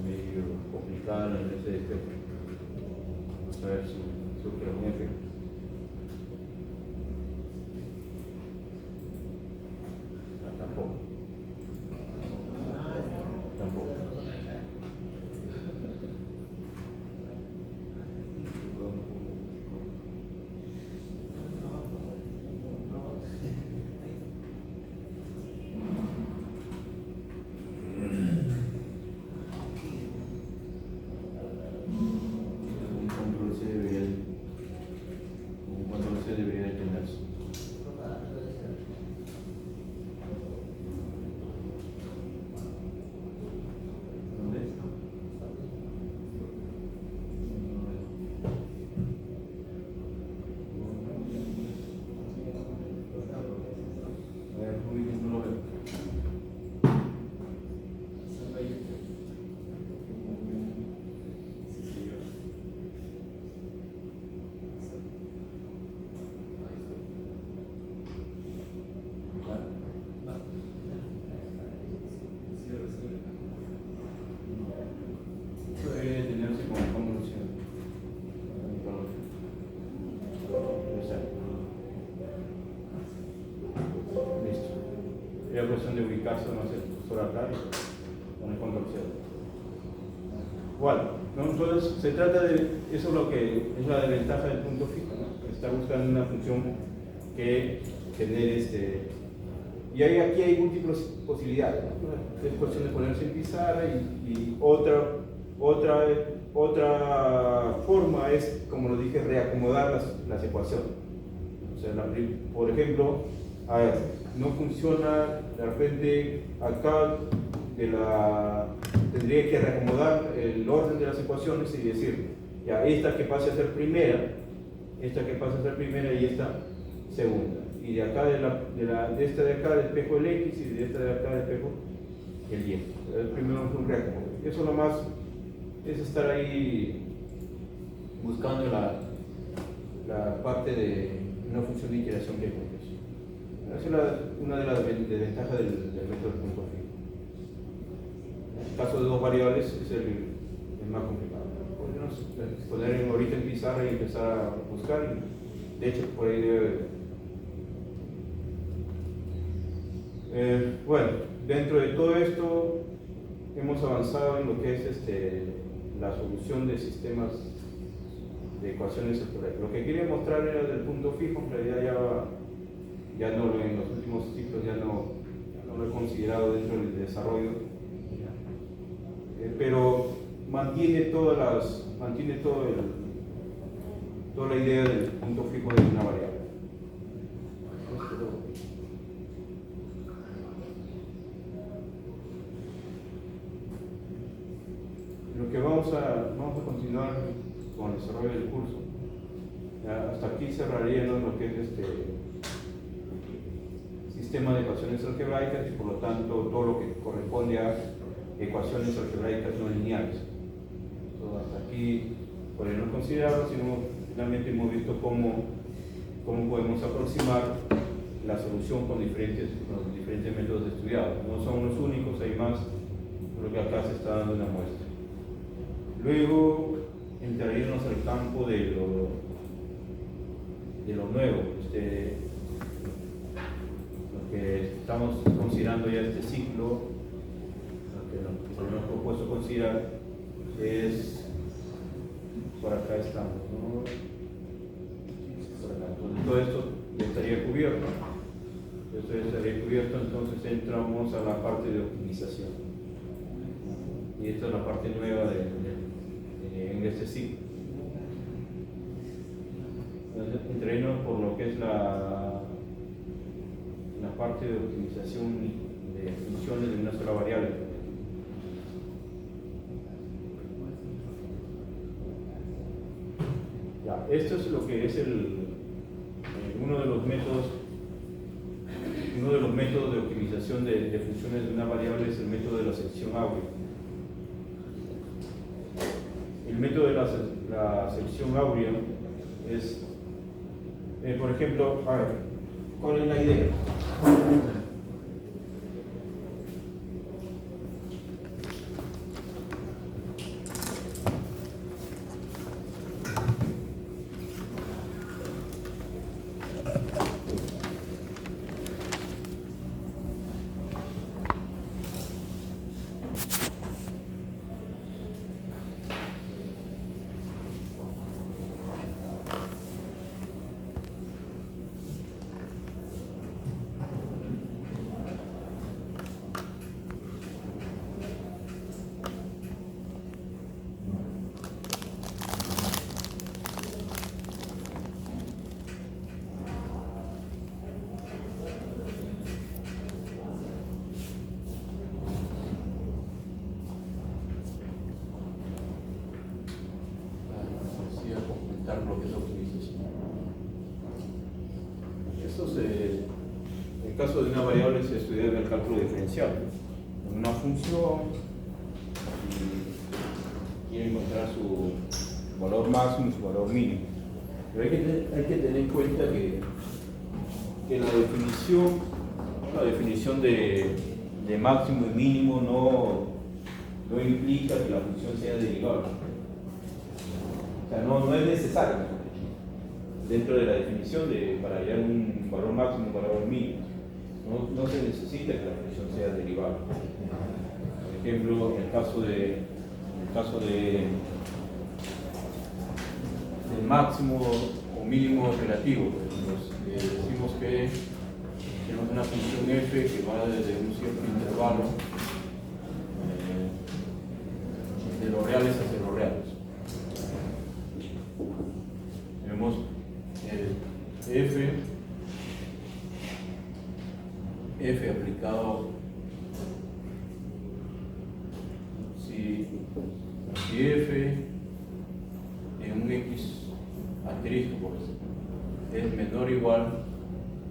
Medio complicada la ese despejo. A ver si surge algún efecto. Tampoco. sería cuestión de ubicarse, no sé, el cursor acá y poner control 0. Igual, ¿no? Entonces se trata de, eso es lo que es la desventaja del punto fijo, ¿no? Está buscando una función que genere y aquí hay múltiples posibilidades, ¿no? Es cuestión de ponerse en pizarra y otra forma es, como lo dije, reacomodar las ecuaciones. O sea, por ejemplo, a ver, no funciona, de repente acá tendría que reacomodar el orden de las ecuaciones y decir, ya, esta que pase a ser primera, esta y esta segunda. Y de acá, de esta de acá despejo el X y de esta de acá despejo el Y. El primero es un reacomodo. Eso nomás es estar ahí buscando la parte de una función de iteración que hay con eso. Esa es una de las desventajas del método de punto fijo. En el caso de dos variables es el más complicado. Podemos poner ahorita en pizarra y empezar a buscar. De hecho, por ahí debe. Bueno, dentro de todo esto hemos avanzado en lo que es la solución de sistemas de ecuaciones sectoriales. Lo que quería mostrar era del punto fijo, en realidad ya no en los últimos ciclos ya no lo he considerado dentro del desarrollo, pero mantiene toda la idea del punto fijo de una variable. Lo que vamos a continuar con el desarrollo del curso. Ya, hasta aquí cerraríamos lo que es sistema de ecuaciones algebraicas y por lo tanto todo lo que corresponde a ecuaciones algebraicas no lineales. Entonces, hasta aquí podemos considerarlo, sino finalmente hemos visto cómo podemos aproximar la solución con diferentes métodos estudiados. No son los únicos, hay más, creo que acá se está dando una muestra. Luego entraríamos al campo de lo nuevo, lo que estamos considerando ya este ciclo, lo que nos hemos propuesto considerar es, por acá estamos, ¿no? Por acá. Entonces, todo esto ya estaría cubierto. Entonces entramos a la parte de optimización. Y esta es la parte nueva en este ciclo. Entreno por lo que es la parte de optimización de funciones de una sola variable. Ya, esto es lo que es uno de los métodos de optimización de funciones de una variable es el método de la sección áurea. El método de la sección áurea es, por ejemplo, a ver, ¿cuál es la idea? Lo que es la optimización. En el caso de una variable se estudia el cálculo diferencial. Una función y quiere encontrar su valor máximo y su valor mínimo. Pero hay que tener en cuenta que la definición de máximo y mínimo no implica que la función sea derivable. O sea, no es necesario dentro de la definición para hallar un valor máximo y un valor mínimo. No se necesita que la función sea derivable. Por ejemplo, en el caso del máximo o mínimo relativo, pues, decimos que tenemos una función f que va desde un cierto intervalo de los reales hacia los reales. Tenemos el f aplicado si f en un x asterisco pues, es menor o igual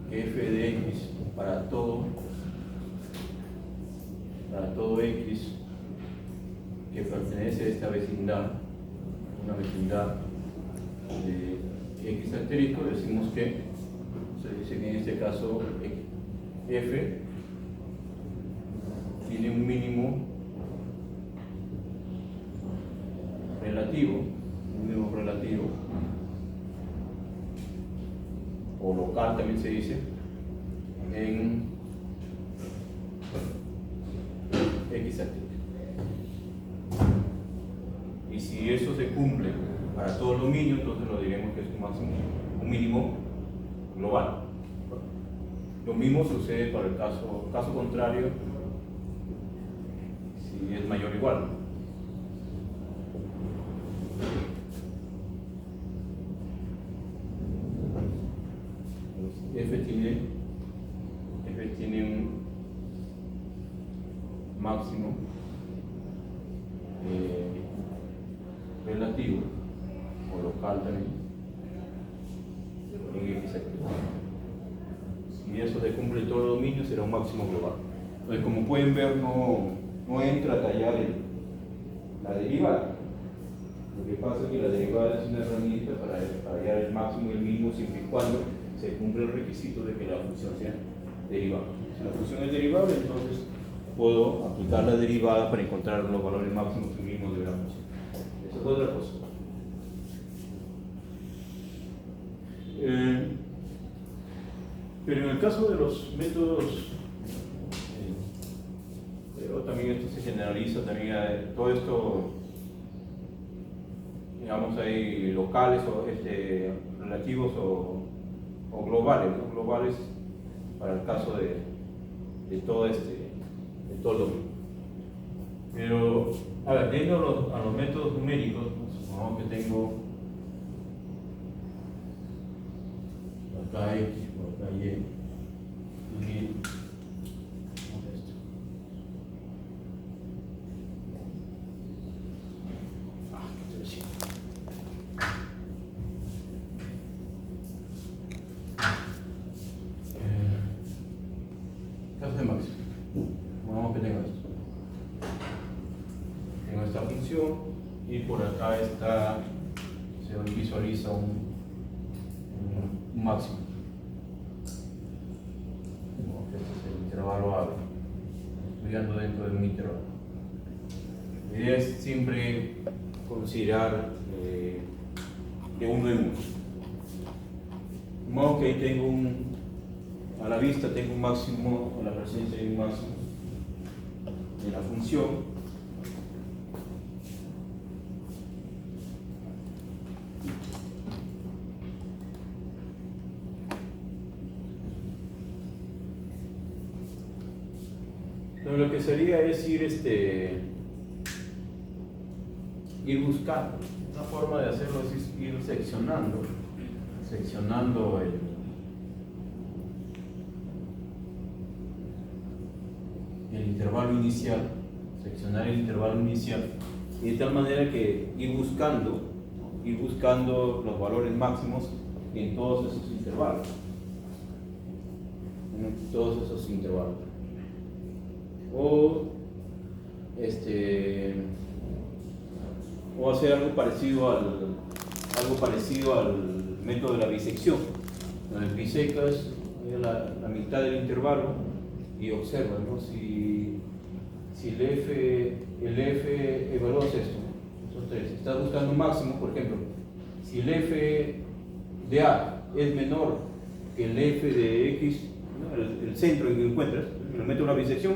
que f de x para todo x que pertenece a esta vecindad, una vecindad de x asterisco, decimos que se dice que en este caso f tiene un mínimo relativo, o local también se dice, en x asterisco. Y si eso se cumple para todo el dominio, entonces lo diremos que es un mínimo global. Lo mismo sucede para el caso contrario, si es mayor o igual. F tiene un máximo relativo o local también en x asterisco. Si eso se cumple en todo el dominio, será un máximo global. Entonces, como pueden ver, no entra a tallar la derivada. Lo que pasa es que la derivada es una herramienta para hallar el máximo y el mínimo siempre y cuando se cumple el requisito de que la función sea derivable. Si la función es derivable, entonces puedo aplicar la derivada para encontrar los valores máximos y mínimos de la función. Eso es otra cosa. Pero en el caso de los métodos, pero también esto se generaliza también a todo esto, digamos, hay locales o relativos o globales, ¿no? Globales para el caso de todo el dominio. Pero, a ver, yendo a los métodos numéricos, supongamos que tengo acá x, por acá y esto. ¿Qué estoy haciendo? Caso de máximo. Supongamos que tengo esto. Tengo esta función y por acá se visualiza un máximo. Este es el intervalo A. Estoy dando dentro de un intervalo. La idea es siempre considerar de uno en uno. De modo que ahí tengo a la vista tengo un máximo, a la presencia de un máximo de la función. Entonces lo que sería es ir buscando. Una forma de hacerlo es ir seccionando el intervalo inicial, seccionar el intervalo inicial, y de tal manera que ir buscando los valores máximos en todos esos intervalos. O hacer algo parecido al método de la bisección, donde bisecas la mitad del intervalo y observas, ¿no? Si el f evalúas esto, entonces estás buscando un máximo, por ejemplo, si el f de A es menor que el f de x, ¿no? El centro en que encuentras, en el método de la bisección,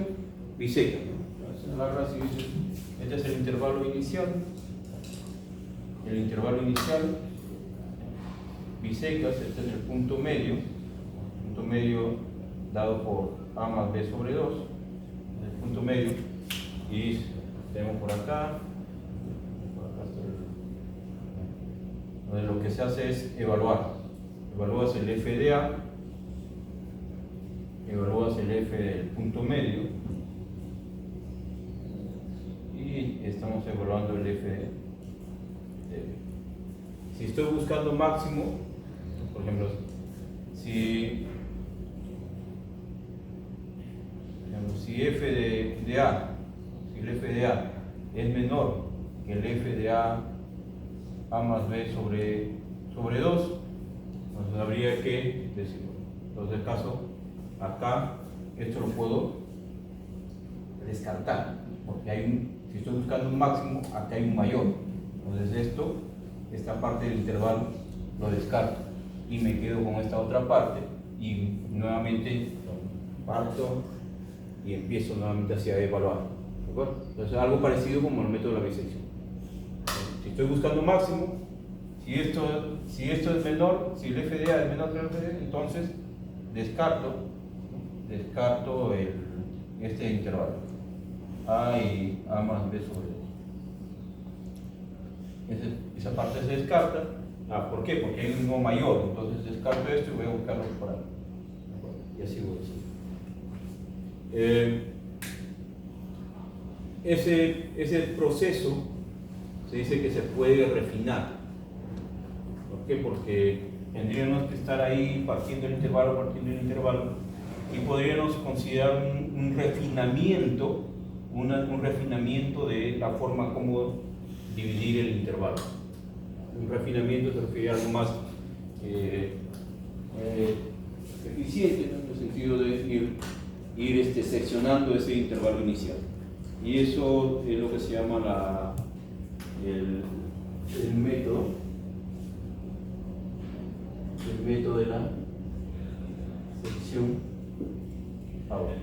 biseca, ¿no? Entonces, agarras y dices, este es el intervalo inicial. El intervalo inicial, bisecas, este es el punto medio dado por A más B sobre 2, el punto medio, y tenemos por acá está donde lo que se hace es evaluar. Evalúas el f de A, evalúas el f del punto medio, y estamos evaluando el f de B. Si estoy buscando máximo, por ejemplo, si f de A, si el f de A es menor que el f de A más B sobre 2, entonces habría que decir, entonces el caso, acá, esto lo puedo descartar, porque si estoy buscando un máximo, acá hay un mayor, entonces esta parte del intervalo lo descarto y me quedo con esta otra parte y nuevamente parto y empiezo nuevamente hacia evaluar. ¿De acuerdo? Entonces algo parecido como el método de la bisección. Si estoy buscando máximo, si esto es menor, si el f de A es menor que el f de A, entonces descarto este intervalo, A y A más B sobre 2. Esa parte se descarta. ¿Por qué? Porque hay uno mayor, entonces descarto esto y voy a buscarlo por ahí. Y así voy a decir. Ese proceso se dice que se puede refinar. ¿Por qué? Porque tendríamos que estar ahí partiendo el intervalo, y podríamos considerar un refinamiento, un refinamiento de la forma como dividir el intervalo. Un refinamiento se refiere a algo más eficiente, ¿no? En el sentido de ir seccionando ese intervalo inicial. Y eso es lo que se llama el método de la sección ahora.